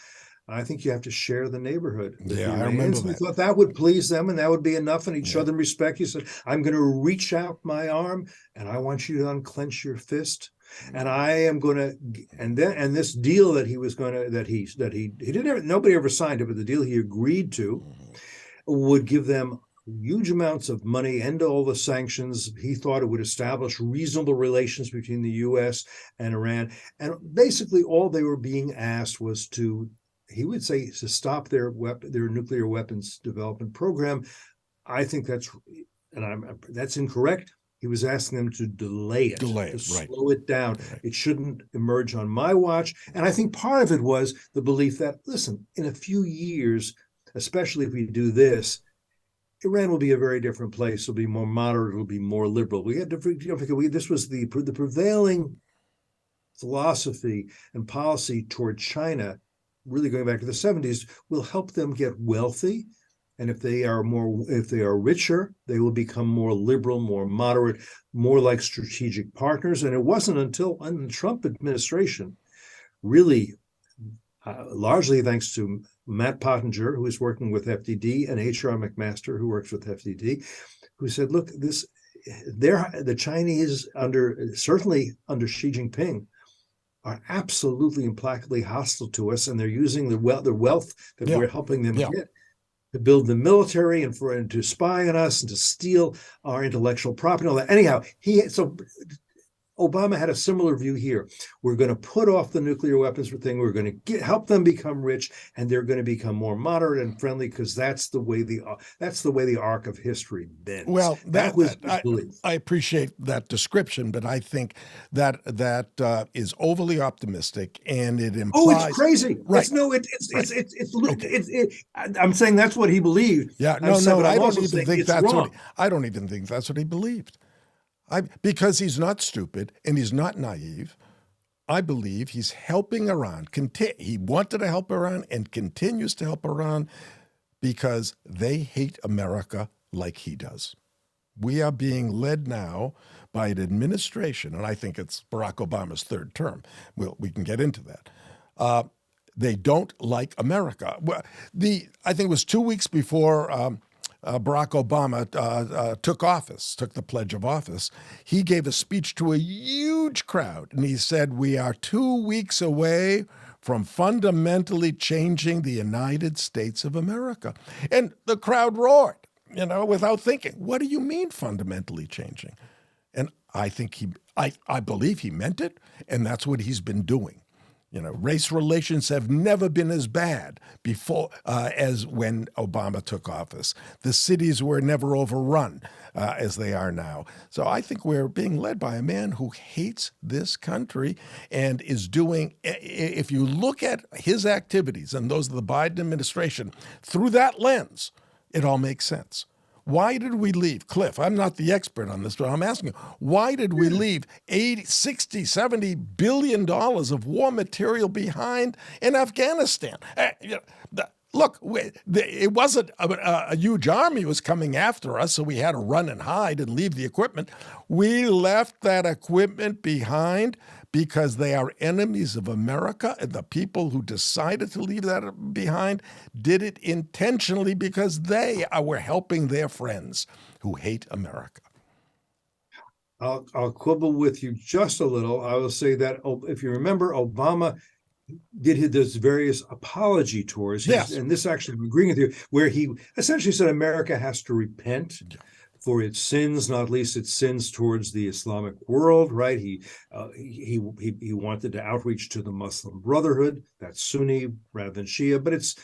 I think you have to share the neighborhood. Yeah, I remember that. He thought that would please them and that would be enough, and he'd show them respect. He said, I'm going to reach out my arm and I want you to unclench your fist. And I am going to, and this deal that he was going to, he didn't, nobody ever signed it, but the deal he agreed to would give them huge amounts of money, end all the sanctions. He thought it would establish reasonable relations between the U.S. and Iran. And basically all they were being asked was to stop their nuclear weapons development program. I think that's incorrect. He was asking them to delay it, slow it down. Right. It shouldn't emerge on my watch. And I think part of it was the belief that, listen, in a few years, especially if we do this, Iran will be a very different place. It'll be more moderate. It'll be more liberal. We had to, this was the prevailing philosophy and policy toward China, really going back to the 70s, will help them get wealthy. And if they are richer, they will become more liberal, more moderate, more like strategic partners. And it wasn't until the Trump administration, really, largely thanks to Matt Pottinger, who is working with FDD, and H.R. McMaster, who works with FDD, who said, look, the Chinese, certainly under Xi Jinping, are absolutely implacably hostile to us, and they're using the wealth that we're helping them get to build the military and to spy on us and to steal our intellectual property and all that. Anyhow, Obama had a similar view here. We're going to put off the nuclear weapons thing. We're going to help them become rich, and they're going to become more moderate and friendly, because that's the way the arc of history bends. Well, I appreciate that description, but I think that is overly optimistic, and it implies. Oh, it's crazy! Right? I'm saying that's what he believed. Yeah, I don't even think that's what he believed. Because he's not stupid and he's not naive, I believe he's helping Iran. He wanted to help Iran and continues to help Iran because they hate America like he does. We are being led now by an administration, and I think it's Barack Obama's third term. We can get into that. They don't like America. I think it was 2 weeks before Barack Obama took the pledge of office, he gave a speech to a huge crowd, and he said, we are 2 weeks away from fundamentally changing the United States of America. And the crowd roared, without thinking, what do you mean fundamentally changing? And I think I believe he meant it, and that's what he's been doing. Race relations have never been as bad before as when Obama took office. The cities were never overrun as they are now. So I think we're being led by a man who hates this country and is doing, if you look at his activities and those of the Biden administration through that lens, it all makes sense. Why did we leave? Cliff, I'm not the expert on this, but I'm asking you, why did we leave 80, 60, 70 billion dollars of war material behind in Afghanistan? Look, it wasn't a huge army was coming after us, so we had to run and hide and leave the equipment. We left that equipment behind because they are enemies of America, and the people who decided to leave that behind did it intentionally because they were helping their friends who hate America. I'll quibble with you just a little. I will say that if you remember, Obama did those various apology tours. Yes. And this actually, I'm agreeing with you, where he essentially said America has to repent for its sins, not least its sins towards the Islamic world, right? He wanted to outreach to the Muslim Brotherhood, that's Sunni rather than Shia, but it's,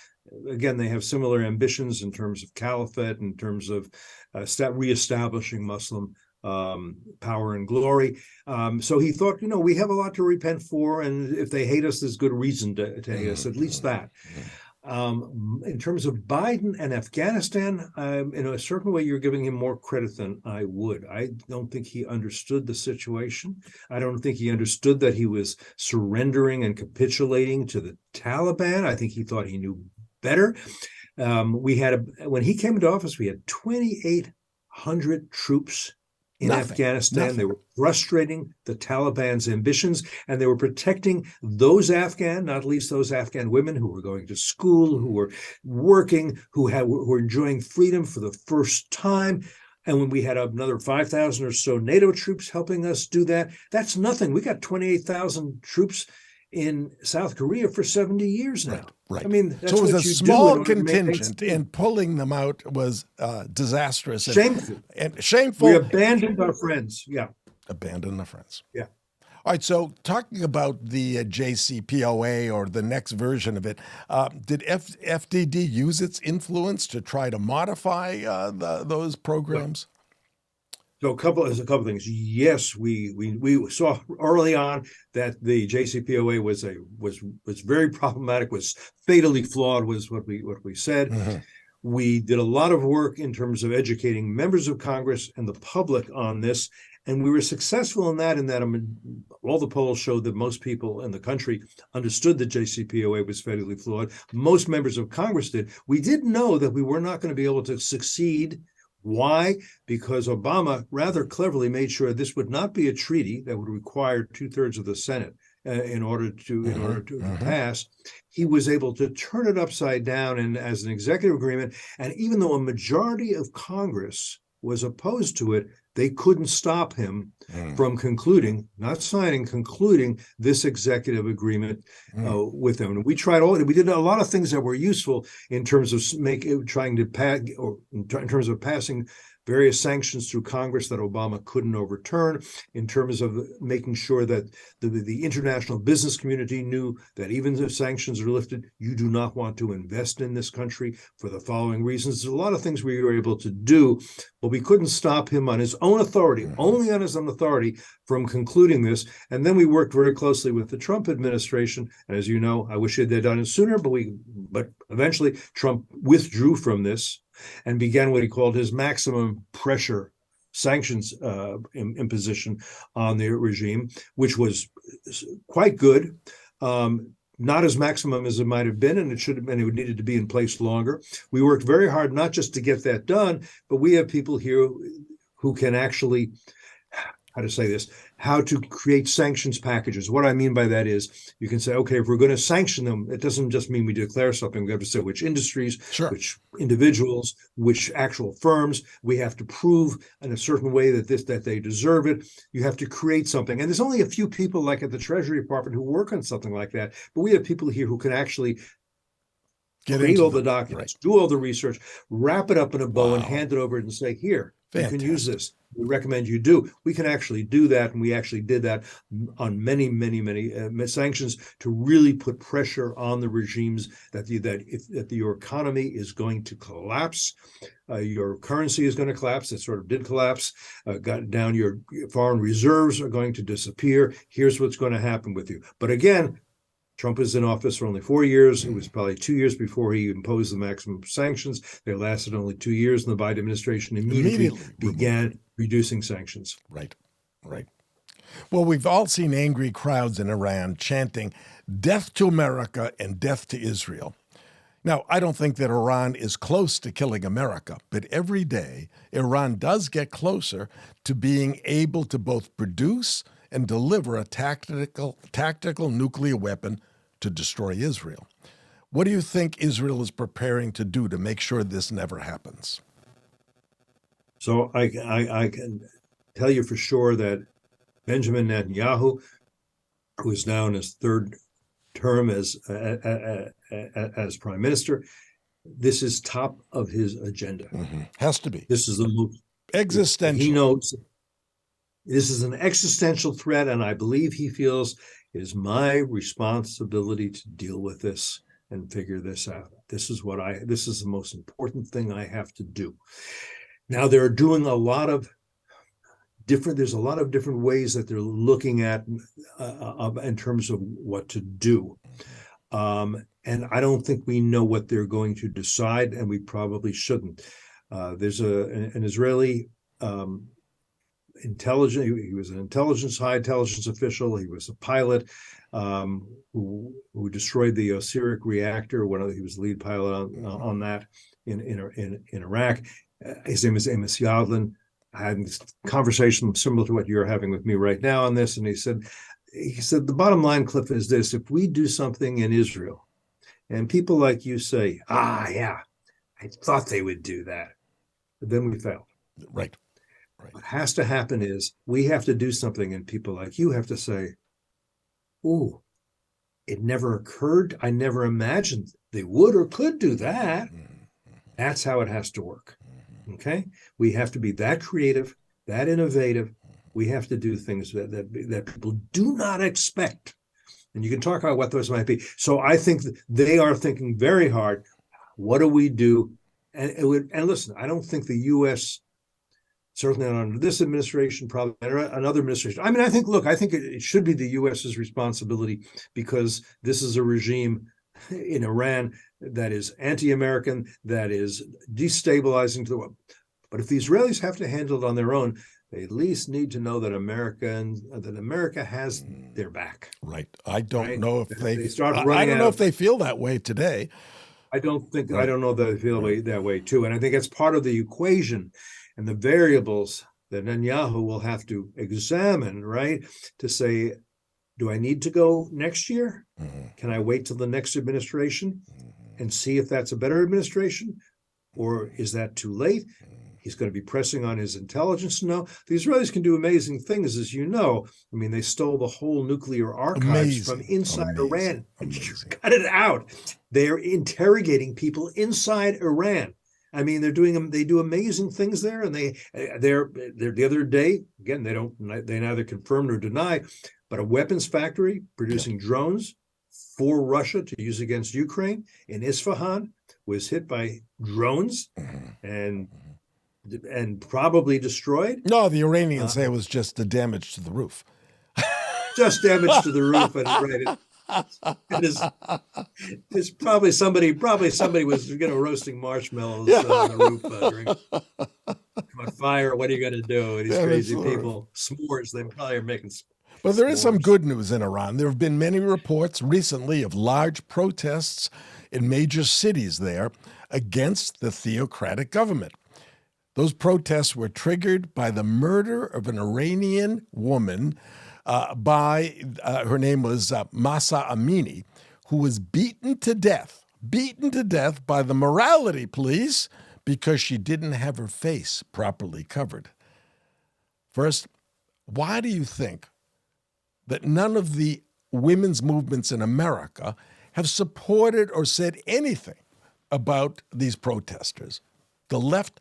again, they have similar ambitions in terms of caliphate, in terms of reestablishing Muslim power and glory. So he thought, we have a lot to repent for, and if they hate us, there's good reason to hate us, at least that. In terms of Biden and Afghanistan, in a certain way, you're giving him more credit than I would. I don't think he understood the situation. I don't think he understood that he was surrendering and capitulating to the Taliban. I think he thought he knew better. When he came into office, we had 2,800 troops in Afghanistan. They were frustrating the Taliban's ambitions, and they were protecting those Afghan, not least those Afghan women who were going to school, who were working, who were enjoying freedom for the first time. And when we had another 5,000 or so NATO troops helping us do that, that's nothing. We got 28,000 troops in South Korea for 70 years now. Right. I mean, that's so it was what a you small do in order to contingent, and pulling them out was disastrous. Shameful. And shameful. We abandoned our friends. Yeah. Abandoned our friends. Yeah. All right, so talking about the JCPOA or the next version of it, did FDD use its influence to try to modify those programs? So there's a couple things. Yes, we saw early on that the JCPOA was very problematic, was fatally flawed, was what we said. Mm-hmm. We did a lot of work in terms of educating members of Congress and the public on this, and we were successful in that. All the polls showed that most people in the country understood that JCPOA was fatally flawed. Most members of Congress did. We did know that we were not going to be able to succeed. Why? Because Obama rather cleverly made sure this would not be a treaty that would require 2/3 of the Senate in order to pass. He was able to turn it upside down and as an executive agreement. And even though a majority of Congress was opposed to it, they couldn't stop him from concluding this executive agreement with them. And we did a lot of things that were useful in terms of in terms of passing various sanctions through Congress that Obama couldn't overturn, in terms of making sure that the international business community knew that even if sanctions are lifted, you do not want to invest in this country for the following reasons. There's a lot of things we were able to do, but we couldn't stop him on his own authority, only on his own authority, from concluding this. And then we worked very closely with the Trump administration. And as you know, I wish they'd done it sooner, but eventually Trump withdrew from this and began what he called his maximum pressure sanctions imposition on the regime, which was quite good. Not as maximum as it might have been, and it should have been. It needed to be in place longer. We worked very hard not just to get that done, but we have people here who can actually, how to create sanctions packages. What I mean by that is you can say, okay, if we're going to sanction them, it doesn't just mean we declare something. We have to say which industries, which individuals, which actual firms. We have to prove in a certain way that they deserve it. You have to create something. And there's only a few people like at the Treasury Department who work on something like that. But we have people here who can actually create all the documents, do all the research, wrap it up in a bow and hand it over and say, here, you can use this. we recommend you do. We can actually do that, and we actually did that on many, many, many sanctions to really put pressure on the regimes that your economy is going to collapse, your currency is going to collapse. It sort of did collapse. Got down. Your foreign reserves are going to disappear. Here's what's going to happen with you. But again, Trump is in office for only 4 years. It was probably 2 years before he imposed the maximum sanctions. They lasted only 2 years, and the Biden administration immediately began reducing sanctions. Right. Well, we've all seen angry crowds in Iran chanting, "Death to America and death to Israel." Now, I don't think that Iran is close to killing America, but every day Iran does get closer to being able to both produce and deliver a tactical nuclear weapon to destroy Israel. What do you think Israel is preparing to do to make sure this never happens? So I can tell you for sure that Benjamin Netanyahu, who is now in his third term as prime minister, this is top of his agenda. Mm-hmm. Has to be. This is the most existential. He knows this is an existential threat, and I believe he feels it is my responsibility to deal with this and figure this out. This is the most important thing I have to do. Now they're doing there's a lot of different ways that they're looking at in terms of what to do. And I don't think we know what they're going to decide, and we probably shouldn't. There's an Israeli he was an high intelligence official. He was a pilot who destroyed the Osiris reactor. He was the lead pilot on that in Iraq. His name is Amos Yadlin. I had this conversation similar to what you're having with me right now on this, and he said the bottom line, Cliff, is this: if we do something in Israel, and people like you say, yeah, I thought they would do that, but then we failed. Right. What has to happen is we have to do something, and people like you have to say, "Ooh, it never occurred. I never imagined they would or could do that." That's how it has to work. Okay, we have to be that creative, that innovative. We have to do things that people do not expect, and you can talk about what those might be. So I think that they are thinking very hard. What do we do? And listen, I don't think the U.S. certainly not under this administration, probably another administration. I mean, I think it should be the U.S.'s responsibility, because this is a regime in Iran that is anti-American, that is destabilizing to the world. But if the Israelis have to handle it on their own, they at least need to know that America has their back. Right. I don't know if they start I running don't know if they feel that way today. I don't know that they feel that way too. And I think it's part of the equation and the variables that Netanyahu will have to examine, right? To say, do I need to go next year? Can I wait till the next administration and see if that's a better administration? Or is that too late? He's going to be pressing on his intelligence now. The Israelis can do amazing things, as you know. I mean, they stole the whole nuclear archives from inside Iran and cut it out. They're interrogating people inside Iran. I mean, they do amazing things there, and they're the other day, again, they neither confirm nor deny, but a weapons factory producing drones for Russia to use against Ukraine in Isfahan was hit by drones and probably destroyed. No, the Iranians say it was just the damage to the roof. Just damage to the roof, and it's probably somebody was roasting marshmallows on the roof during on fire. What are you going to do? These crazy people, s'mores. They probably are making. But there is some good news in Iran. There have been many reports recently of large protests in major cities there against the theocratic government. Those protests were triggered by the murder of an Iranian woman her name was Mahsa Amini, who was beaten to death by the morality police because she didn't have her face properly covered. First, why do you think that none of the women's movements in America have supported or said anything about these protesters? The left,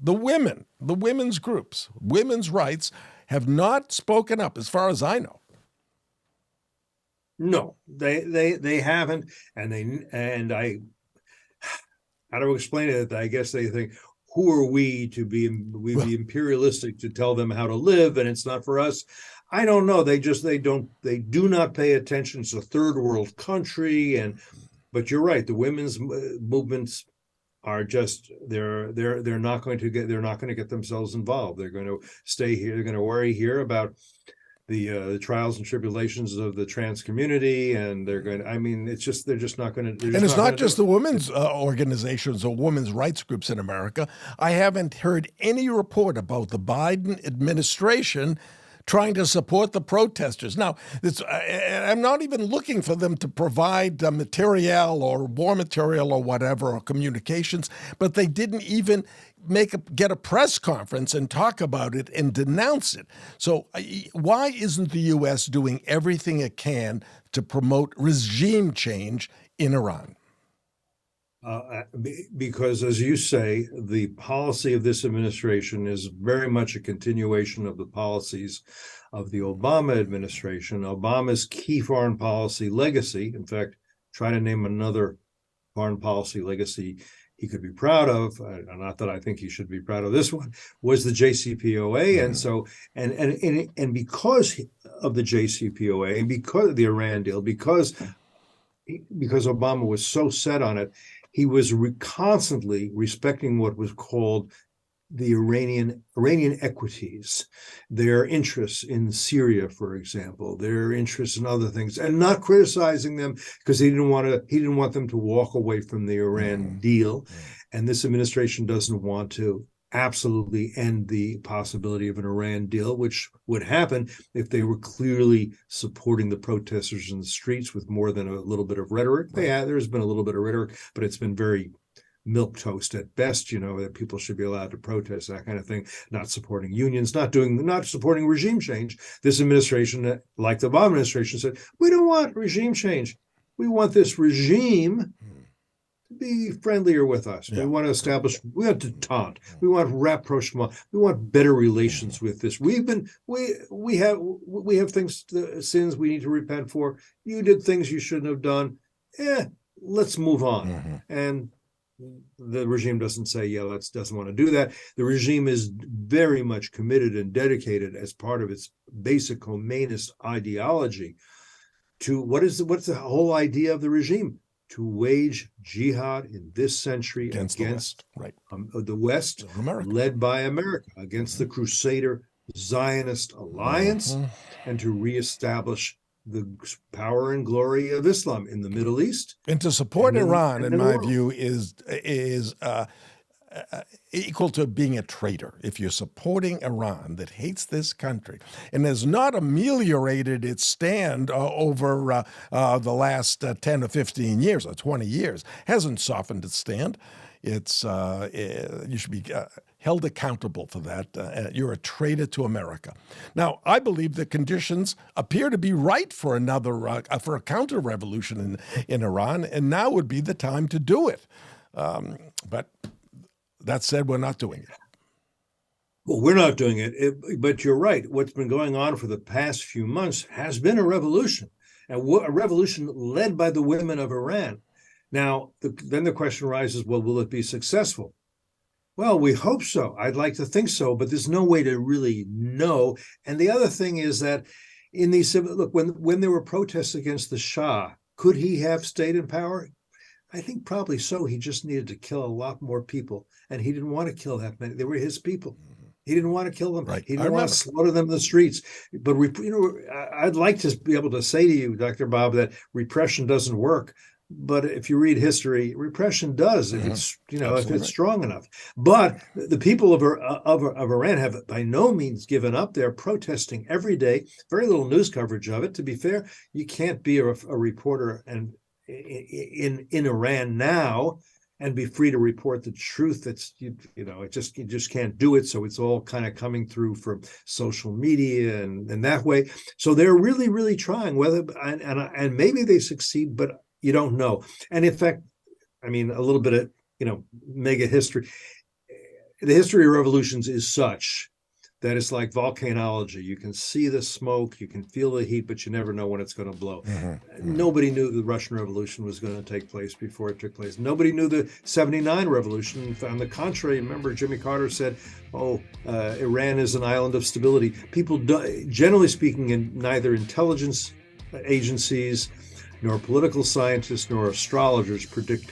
the women's groups, women's rights have not spoken up, as far as I know. No, they haven't, and I how to explain it? I guess they think, who are we to be imperialistic to tell them how to live, and it's not for us. I don't know. They do not pay attention. It's a third world country, but you're right. The women's movements are just they're not going to get themselves involved. They're going to stay here. They're going to worry here about the trials and tribulations of the trans community, and they're going to, I mean, it's just, they're just not going to. And it's not just the women's organizations or women's rights groups in America. I haven't heard any report about the Biden administration trying to support the protesters. Now, I'm not even looking for them to provide material or war material or whatever, or communications, but they didn't even get a press conference and talk about it and denounce it. So why isn't the U.S. doing everything it can to promote regime change in Iran? Because, as you say, the policy of this administration is very much a continuation of the policies of the Obama administration. Obama's key foreign policy legacy, in fact, try to name another foreign policy legacy he could be proud of, not that I think he should be proud of this one, was the JCPOA. And so, and because of the JCPOA, and because of the Iran deal, because Obama was so set on it, he was constantly respecting what was called the Iranian equities, their interests in Syria, for example, their interests in other things, and not criticizing them because he didn't want them to walk away from the Iran deal. And this administration doesn't want to absolutely end the possibility of an Iran deal, which would happen if they were clearly supporting the protesters in the streets with more than a little bit of rhetoric. There's been a little bit of rhetoric, but it's been very milquetoast at best, that people should be allowed to protest, that kind of thing, not supporting unions, not supporting regime change. This administration, like the Obama administration, said, we don't want regime change. We want this regime to be friendlier with us. Yeah. We want to establish, we want detente. We want rapprochement. We want better relations with this. We have things, sins we need to repent for. You did things you shouldn't have done. Let's move on. And the regime doesn't say, doesn't want to do that. The regime is very much committed and dedicated as part of its basic Khomeini's ideology to what's the whole idea of the regime? To wage jihad in this century against the West, right? The West, led by America, against the Crusader Zionist alliance, and to reestablish the power and glory of Islam in the Middle East. And to support Iran, in my view, is equal to being a traitor. If you're supporting Iran that hates this country and has not ameliorated its stand over the last 10 or 15 years or 20 years, hasn't softened its stand, you should be held accountable for that. You're a traitor to America. Now, I believe the conditions appear to be right for for a counter-revolution in Iran, and now would be the time to do it. But that said, we're not doing it. Well, we're not doing it, but you're right. What's been going on for the past few months has been a revolution, and a revolution led by the women of Iran. Now, then the question arises, well, will it be successful? Well, we hope so. I'd like to think so, but there's no way to really know. And the other thing is that in these, look, when there were protests against the Shah, could he have stayed in power? I think probably so. He just needed to kill a lot more people, and he didn't want to kill that many. They were his people. He didn't want to kill them. Right. He didn't want to slaughter them in the streets. But I'd like to be able to say to you, Dr. Bob, that repression doesn't work. But if you read history, repression does if it's if it's strong enough. But the people of Iran have by no means given up. They're protesting every day. Very little news coverage of it. To be fair, you can't be a reporter and in Iran now and be free to report the truth. That's you just can't do it. So it's all kind of coming through from social media and that way. So they're really, really trying. Whether and maybe they succeed, but you don't know. And in fact, I mean, a little bit of mega history. the history of revolutions is such that it's like volcanology. You can see the smoke, you can feel the heat, but you never know when it's going to blow. Nobody knew the Russian Revolution was going to take place before it took place. Nobody knew the 79 revolution. On the contrary, remember Jimmy Carter said, Iran is an island of stability. People, generally speaking, in neither intelligence agencies, nor political scientists, nor astrologers predict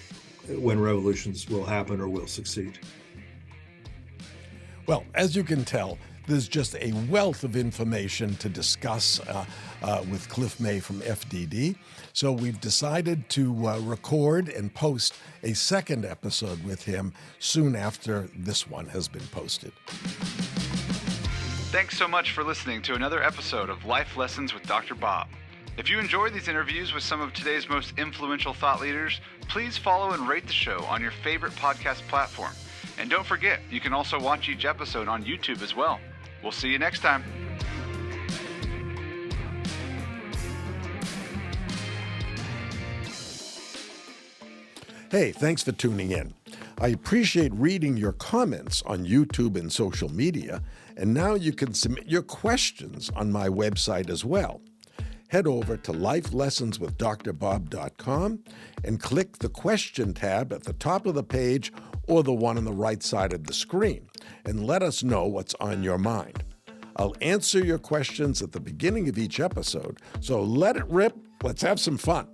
when revolutions will happen or will succeed. Well, as you can tell, there's just a wealth of information to discuss with Cliff May from FDD. So we've decided to record and post a second episode with him soon after this one has been posted. Thanks so much for listening to another episode of Life Lessons with Dr. Bob. If you enjoyed these interviews with some of today's most influential thought leaders, please follow and rate the show on your favorite podcast platform. And don't forget, you can also watch each episode on YouTube as well. We'll see you next time. Hey, thanks for tuning in. I appreciate reading your comments on YouTube and social media, and now you can submit your questions on my website as well. Head over to lifelessonswithdrbob.com and click the question tab at the top of the page or the one on the right side of the screen, and let us know what's on your mind. I'll answer your questions at the beginning of each episode, so let it rip. Let's have some fun.